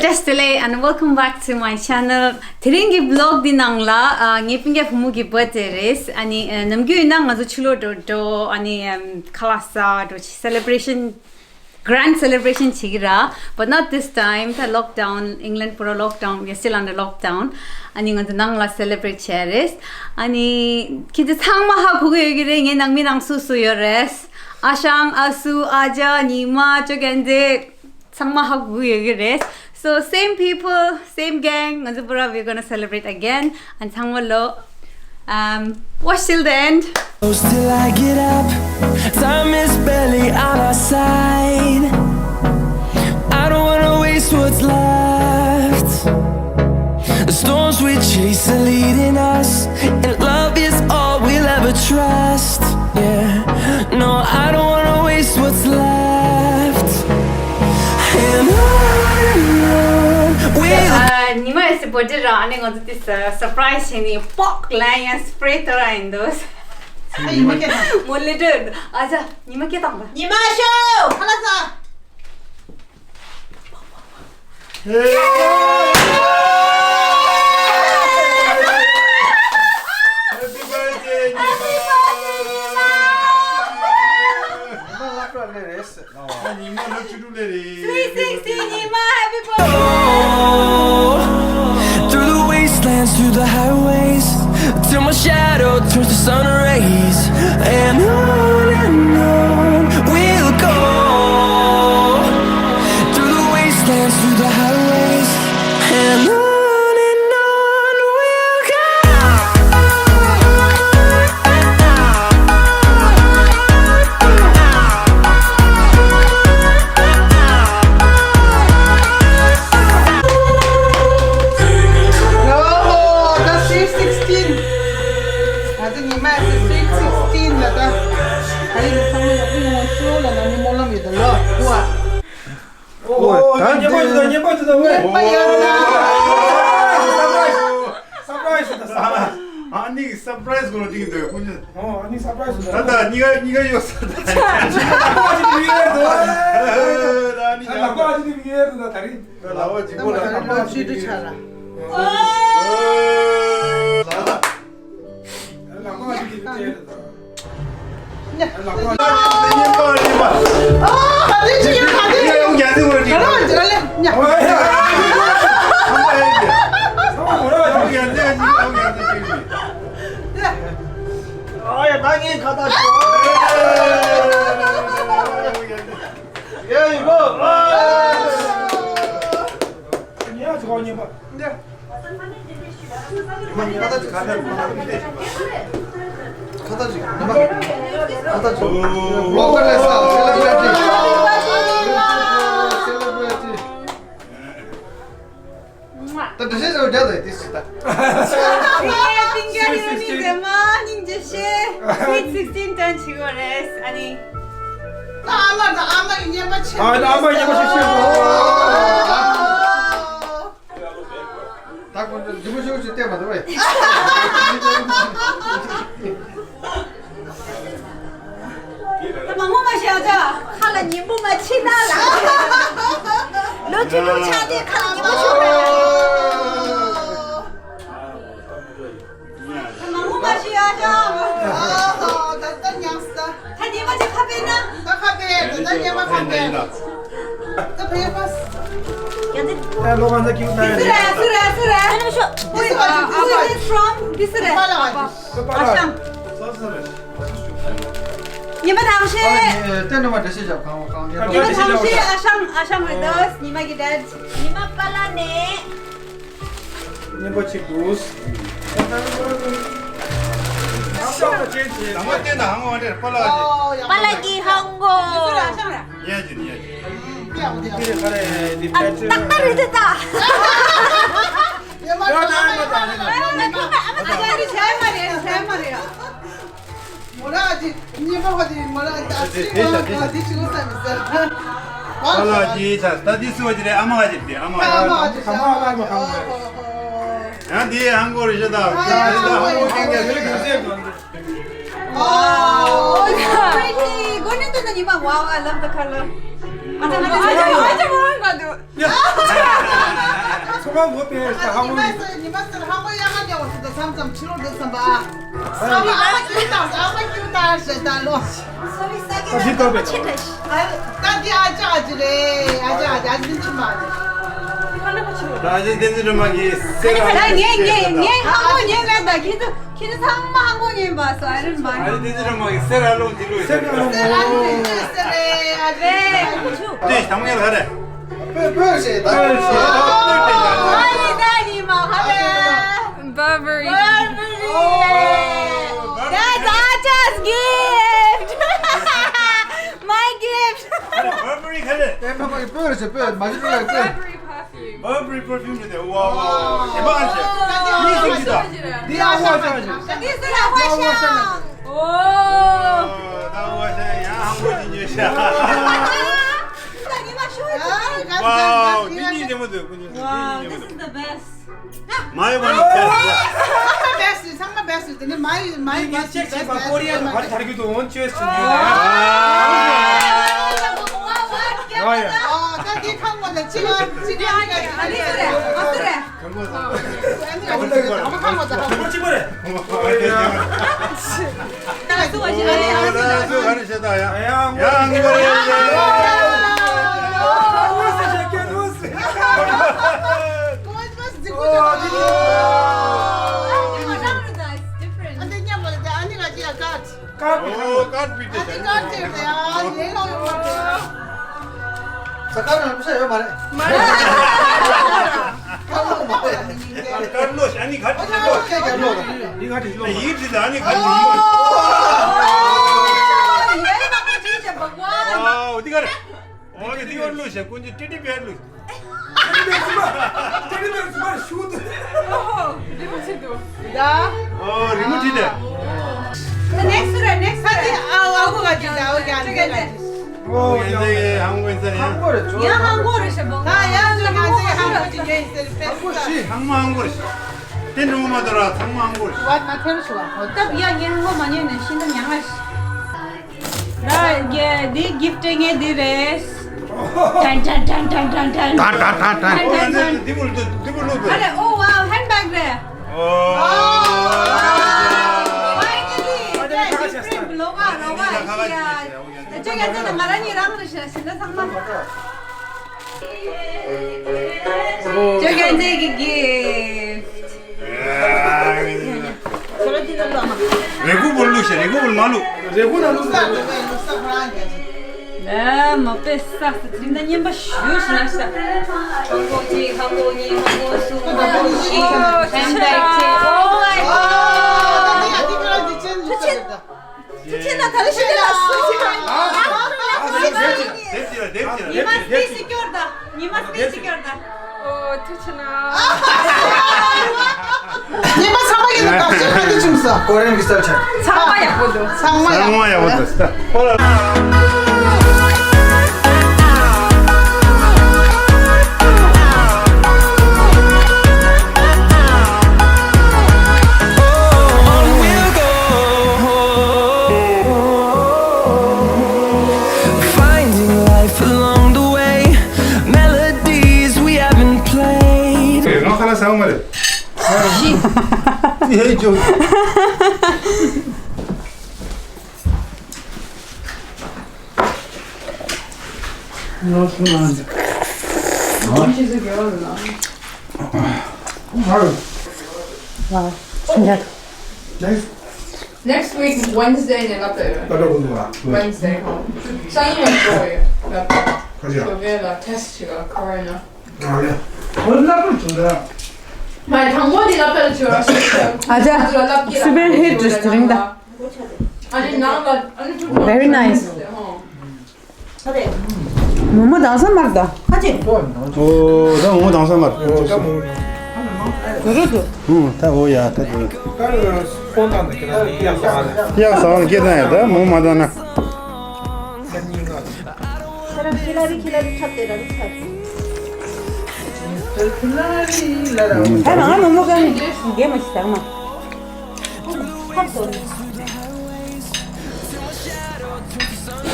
Just delay and welcome back to my channel. Today's vlog din ang la ngipinge pumugi birthdays ani namgyu inang azu chulo do ani kalasa do celebration grand celebration chigira but not this time the lockdown England pura lockdown we are still under lockdown ani ngang nang la celebrate cheris ani kids 상마 ha 고개 얘기를 nge nang minang susu여res 아샹 아수 아자 니마 저겐데 상마하고 얘기를 so same people, same gang. We're gonna celebrate again and 상말로 watch till the end. Till I get up, time is barely on our side. I don't wanna waste what's left. The storms we chase are leading us, and love is all we'll ever trust. Yeah, no, I don't wanna waste what's left. And on we'll 니마에서 보지라 안에 어디 있어 surprise 니 뻑 라이언 스프레이 떠라 인도스. 몰래들 아자 니마 깨담가. 니마쇼 하나사. through the wastelands, through the highways, till my shadow turns to sun rays, and on we'll go. Through the wastelands, through the highways, and on we'll go. Nie bądź do mnie. 아니 서프라이즈 거로 되게 군지. 아니 서프라이즈. 다다 네가 이겼어. 아니 나고 아직 위에도 나 다리. 나와 지고 나. 쥐도 차라. 나고 아직 위에도. 가지 지금 가지. 네가 여기 앉아 버려. 그럼 들을래. 야. 여기 앉아 여기 앉아 지금. 아야 당연히 가다 줘. 야 이거. 아니야 저거 아니야 봐. 이만 가다 줘 가다 갖다 줘. 갖다 줘. 먹을 했어. 셀러브레이티. 또 드셔서 어디다 있었다. 핑계 핑계 대만 인제시 sweet 16 단 치고레스 아니 아마 이제 맞지. 나 아마 이제 딱 먼저 주무시고 있을 때 맞아 봐. mamma 마셔자 칼라 님부 마치나라 로티로 차대 칼라 님 마셔라 mamma 마셔자 단단 양스다. 타니 마치 카페나 나 카페. 단단 양마 카페. 나 배에 봤어. 로간다 기운다. 수라 where are you from 비스레 아샹 니마 당시 때는 드시죠. 강. 니마 당시 아샹 레더스 니마 기다드 니마 빨라네 니뭐 치구스. 남아 때나 한거 빨라지. 빨라기 한고 아샹라 해야지. 이래 가래 디페트. 딱딱해졌다 아니 제 말이야. 뭐라 하지? 니가 하지 뭐라 하지? 어디 지금 있어? 빨라지. 자, 다디스 와지래 아마가지 돼. 아마. 야, 네 한국어를 저다. 한국 땡겨. 그렇게 하세요. pretty. Go into the Nima. Wow, I love the color. 아자, 소감 어때? 한국 니마스는 한국 양아냐고 진짜 3.75 됐어 봐. 아마 키우다 했다. 사실 더 배. 딸기 아자아지래. 아자아지 마. 라지 데즈르마기 세가. 나얘 한국인 맨다. 걔도 상마 한국인 봤어. 아이런 말. 라지 데즈르마기 세라로 딜로 있어. 네, 당연히 하래. 아니 다니 막 하래. Burberry. That's Aja's gift. My gift. 버버리 하래. 뱀파방에 뼈였어 뼈 마지막에 뼈 버버리 퍼퓸이 돼. 와, 대박이지. 이 생기다. 네 아우아자지. This is a 화상. 오. 나와서 야 한국인 여자. 다니 막 쇼. 와우, 니니 데모드 군주. Wow, this is the best. 많이 보니. 베스트 상마 베스트. 근데 많이 이게 섹시 막 코리아도 많이 다르기도 원치였어. 어, 딸기 칸 거는 지금 아니 그래. 어떠래? 너무 칸 거다. 그렇지 그래. 나도 가는 셔다 야. 야, 양거리. 누웠어 새끼야 누웠어. 오, 갓비트. 잠깐만 보세요 말해 갓로시 아니 갓로시. 네가 뒤로. 이게 아니 갓로시. 와, 어디 가래? 어디 디올로시 군주 띠디비알로. 때리면 수만 슈트. 리모티드. 하고 가지다 여기 앉아. 오, 인생의 한국 인생이야. 한국어래 좋아 나야 저기 앉아 한국인 여인들 베스트. 상마 한국이. 땐로마더라 상마 한국이. 나 테르스와. तब या ये हमको मानिए न शिंदम यहाँ रा ये दी गिफ्टिंग है दी रेस टन टन टन टन टन टन 오, 디블로. अरे ओ वाव हैंडबैग रे 오. फाइनली गिफ्ट लोगा 저기 앉아서 마라니랑 그러시나 신나 상마 저기 앉아 이게 gift 레고볼 루시, 레고볼 마루. 레고나 루사 누웠어. 루사 프랑스. 네, 뭐 뺐어. 드림다님 봐 슈스나서. 한국지, 한국인, 한국수, 한국시, 핸드백체. 오, 아이고. 내가 니그런지 챈 루사다. 특히나 다른 시대 났어. 뎁지라. 니만 스페이스 껴다. 니만 스페이스 껴다. 니마 사막에 가 실패도 춤서. 코리안 스타일 차 상마야 보도. 상마야. 상마야 왔다. Finding life along the way, melodies we haven't played. 너 하나 사온 말이야. 예, 좀. Next week, Wednesday nella per 나도 본다. Wednesday. Sangue poi 가자. doveva test가 corona. 아니야. 얼마나 좋다. Ma 당번이나 per 아자. 스멜 해 주스트링다. 아니 나가 아니 Very nice. 너무 나서 말다. 하지. 오, 나 오늘 당선 말. 그래도. 응, 다 오야, 다 오. 까는 스폰한데 그냥 그냥 싸네. 야, 사원 계단에 다 뭐 마다나. 아, 너무 가는 게 맛있다, 엄마.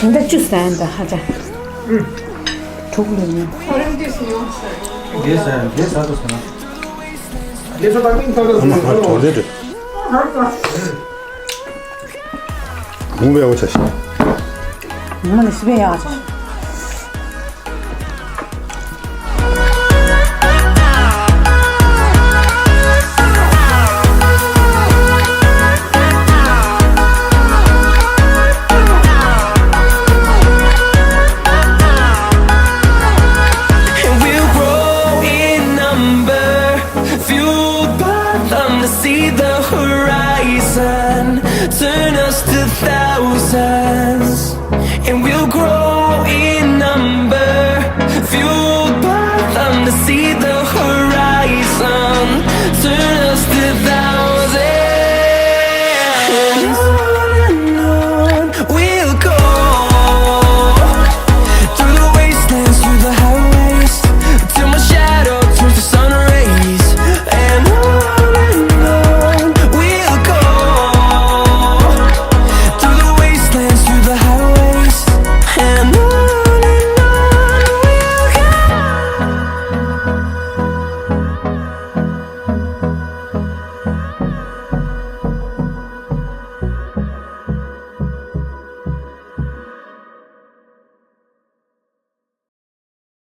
근데 주스 한다 하자. Sorim diyorsun yoksa. Eso también todo 엄마 밥 더 내려. 공부하고 자식. 엄마는 집에 해야지. And we'll grow in number, fueled by them to see the horizon, turn us to thousands. And we'll grow